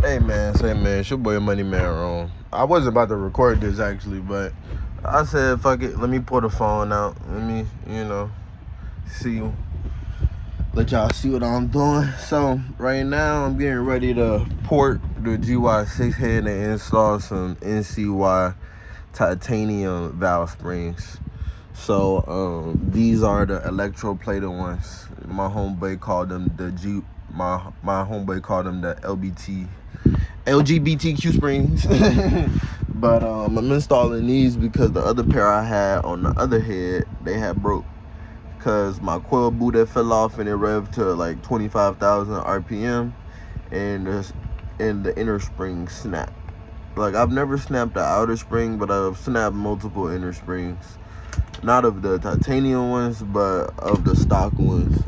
Hey man, it's your boy Moneyman Rome. I wasn't about to record this actually, but I said fuck it, let me pull the phone out. Let me, see, let y'all see what I'm doing. So right now I'm getting ready to port the Gy6 head and install some NCY titanium valve springs. So these are the electroplated ones. My homeboy called them the homeboy called them the LGBTQ springs. But I'm installing these because the other pair I had on the other head, they had broke. Cause my coil boot that fell off and it revved to like 25,000 RPM, and the inner spring snapped. Like I've never snapped the outer spring, but I've snapped multiple inner springs. Not of the titanium ones, but of the stock ones.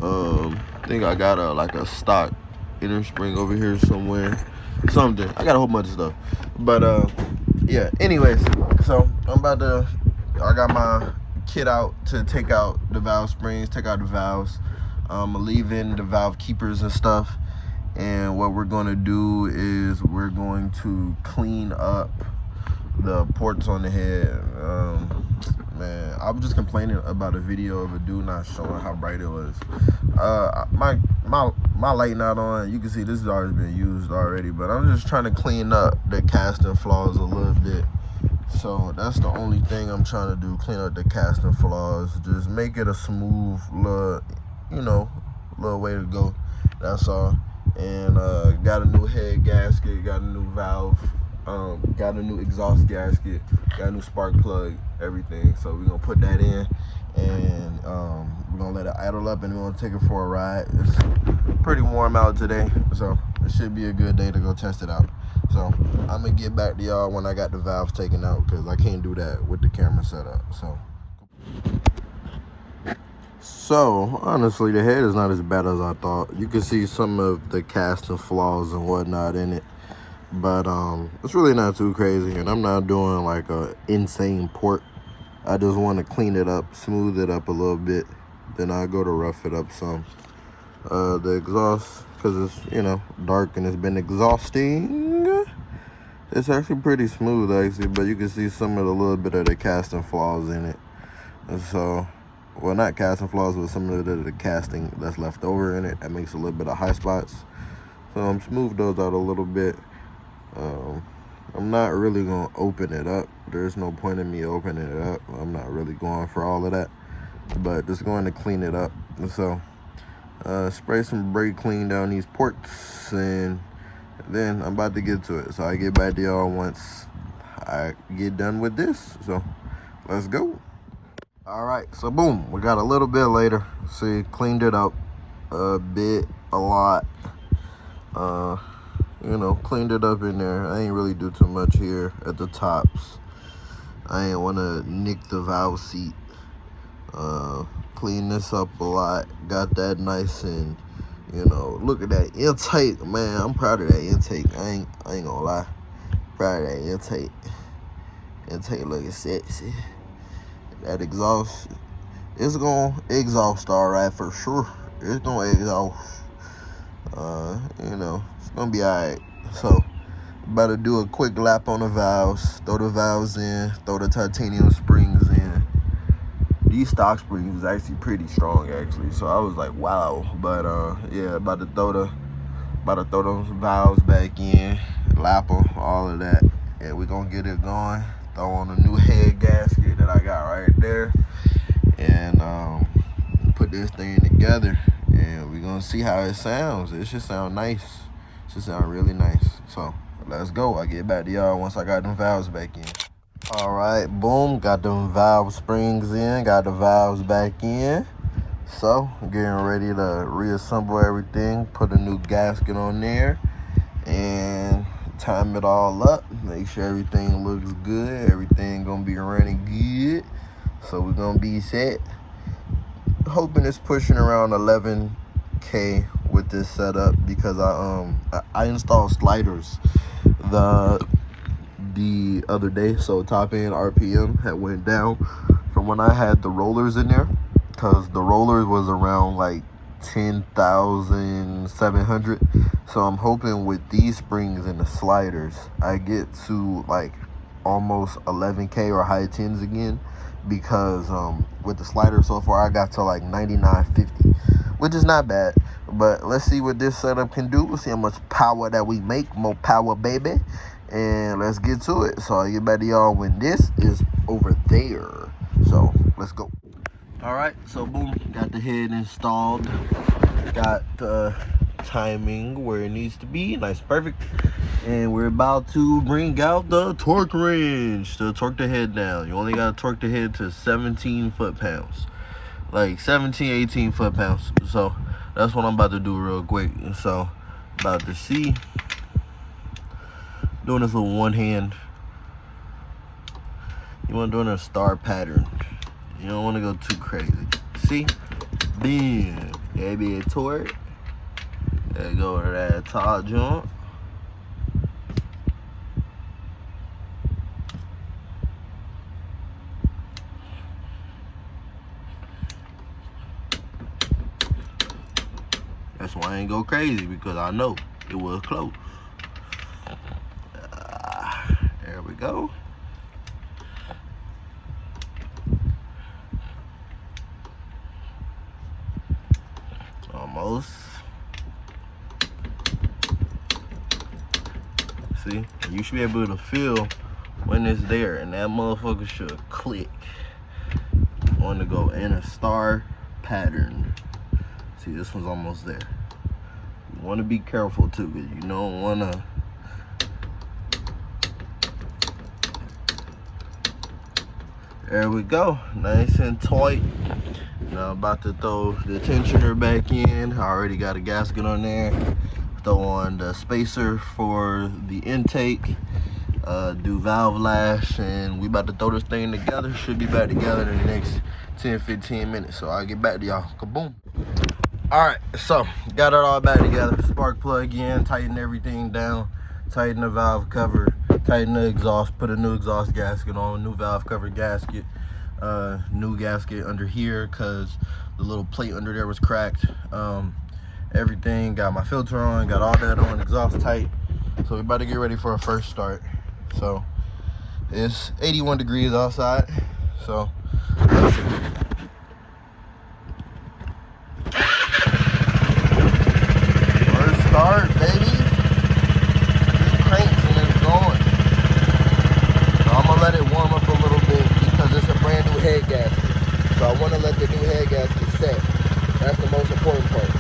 I think I got a stock inner spring over here somewhere. Something. I got a whole bunch of stuff. But yeah. Anyways, so I got my kit out to take out the valve springs, take out the valves. I'm gonna leave in the valve keepers and stuff. And what we're gonna do is we're going to clean up the ports on the head. Man, I was just complaining about a video of a dude not showing how bright it was. My light not on. You can see this has already been used already, but I'm just trying to clean up the casting flaws a little bit. So that's the only thing I'm trying to do, clean up the casting flaws, just make it a smooth little way to go. That's all. And got a new head gasket, got a new valve, got a new exhaust gasket, got a new spark plug, everything. So we're gonna put that in, and we're gonna let it idle up, and we're gonna take it for a ride. It's pretty warm out today, so it should be a good day to go test it out. So I'm gonna get back to y'all when I got the valves taken out, because I can't do that with the camera set up. So honestly, the head is not as bad as I thought. You can see some of the casting flaws and whatnot in it, but it's really not too crazy. And I'm not doing like a insane port. I just want to clean it up, smooth it up a little bit, then I go to rough it up some. The exhaust, because it's dark and it's been exhausting, it's actually pretty smooth actually, but you can see some of the little bit of the casting flaws in it. And so, well, not casting flaws, but some of the casting that's left over in it that makes a little bit of high spots. So I'm smooth those out a little bit. I'm not really gonna open it up. There's no point in me opening it up. I'm not really going for all of that, but just going to clean it up. And so spray some brake clean down these ports, and then I'm about to get to it. So I get back to y'all once I get done with this. So let's go. All right, so boom, we got a little bit later. See, cleaned it up a lot. Cleaned it up in there. I ain't really do too much here at the tops. I ain't want to nick the valve seat. Clean this up a lot. Got that nice and, look at that intake, man. I'm proud of that intake. I ain't gonna lie. Proud of that intake. Intake looking sexy. That exhaust, it's gonna exhaust all right for sure. It's gonna exhaust. It's gonna be all right. So, about to do a quick lap on the valves. Throw the valves in. Throw the titanium springs in. These stock springs is actually pretty strong, actually. So I was like, wow. But yeah, about to throw those valves back in, lap them, all of that, and we're gonna get it going. Throw on a new head gasket that I got right there, and put this thing together, and we're gonna see how it sounds. It should sound nice. It should sound really nice. So let's go. I'll get back to y'all once I got them valves back in. All right, boom, got them valve springs in, got the valves back in. So getting ready to reassemble everything, put a new gasket on there, and time it all up, make sure everything looks good, everything gonna be running good. So we're gonna be set. Hoping it's pushing around 11K with this setup, because I installed sliders the other day, so top end RPM had went down from when I had the rollers in there, because the rollers was around like 10,700. So I'm hoping with these springs and the sliders, I get to like almost 11K or high 10s again, because with the slider so far I got to like 99.50, which is not bad. But let's see what this setup can do. We'll see how much power that we make. More power, baby. And let's get to it. So I'll get back to y'all when this is over there. So let's go. All right, so boom, got the head installed. Got the timing where it needs to be. Nice, perfect. And we're about to bring out the torque wrench to torque the head down. You only gotta torque the head to 17 foot-pounds. Like 17, 18 foot-pounds. So that's what I'm about to do real quick. So about to see. Doing this with one hand. You want to do it in a star pattern. You don't want to go too crazy. See? Bam. There be a torque. There go to that top joint. That's why I ain't go crazy, because I know it was close. There we go. Almost. See? You should be able to feel when it's there, and that motherfucker should click. I want to go in a star pattern. See, this one's almost there. You want to be careful too, because you don't want to. There we go, nice and tight. Now I'm about to throw the tensioner back in. I already got a gasket on there. Throw on the spacer for the intake. Do valve lash, and we about to throw this thing together. Should be back together in the next 10-15 minutes. So I'll get back to y'all. Kaboom. All right, so got it all back together. Spark plug in, tighten everything down, tighten the valve cover, tighten the exhaust, put a new exhaust gasket on, new valve cover gasket, new gasket under here because the little plate under there was cracked. Everything, got my filter on, got all that on, exhaust tight. So we're about to get ready for a first start. So it's 81 degrees outside, so let's see. Start, baby. Cranks and it's going. So I'm gonna let it warm up a little bit because it's a brand new head gasket. So I want to let the new head gasket set. That's the most important part.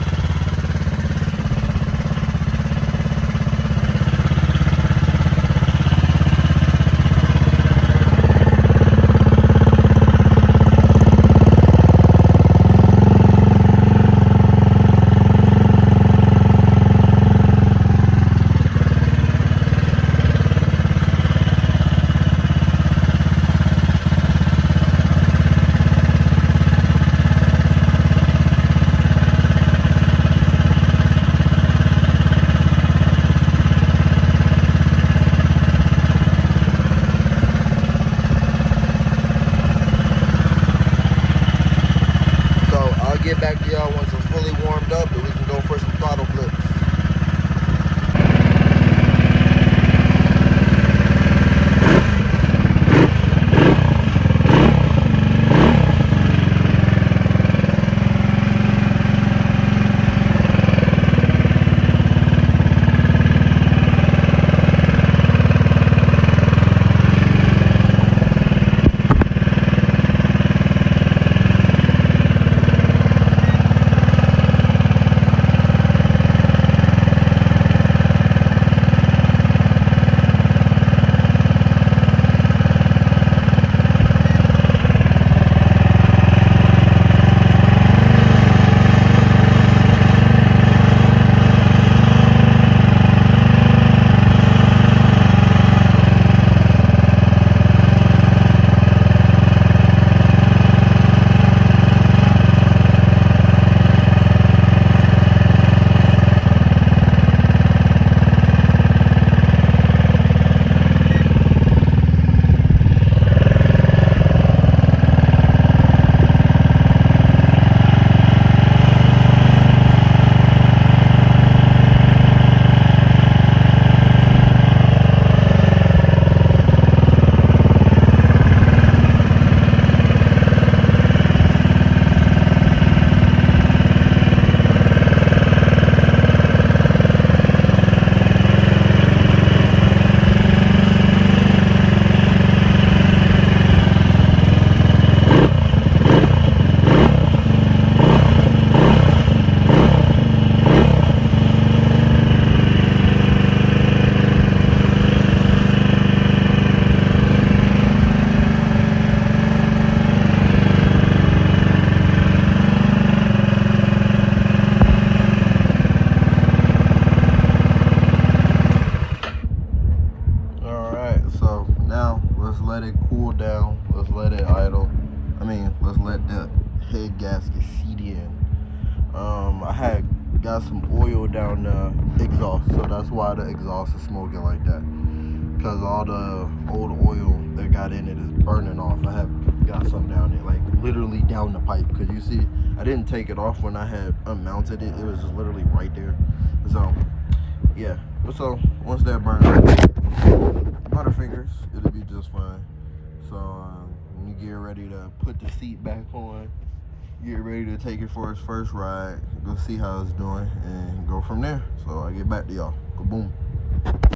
gasket seat in. I had got some oil down the exhaust, so that's why the exhaust is smoking like that. Because all the old oil that got in it is burning off. I have got some down there, like literally down the pipe. Because you see, I didn't take it off when I had unmounted it. It was just literally right there. So, yeah. But so, once that burns off, Butterfingers, it'll be just fine. So, when you get ready to put the seat back on, get ready to take it for its first ride, go see how it's doing, and go from there. So I get back to y'all. Kaboom.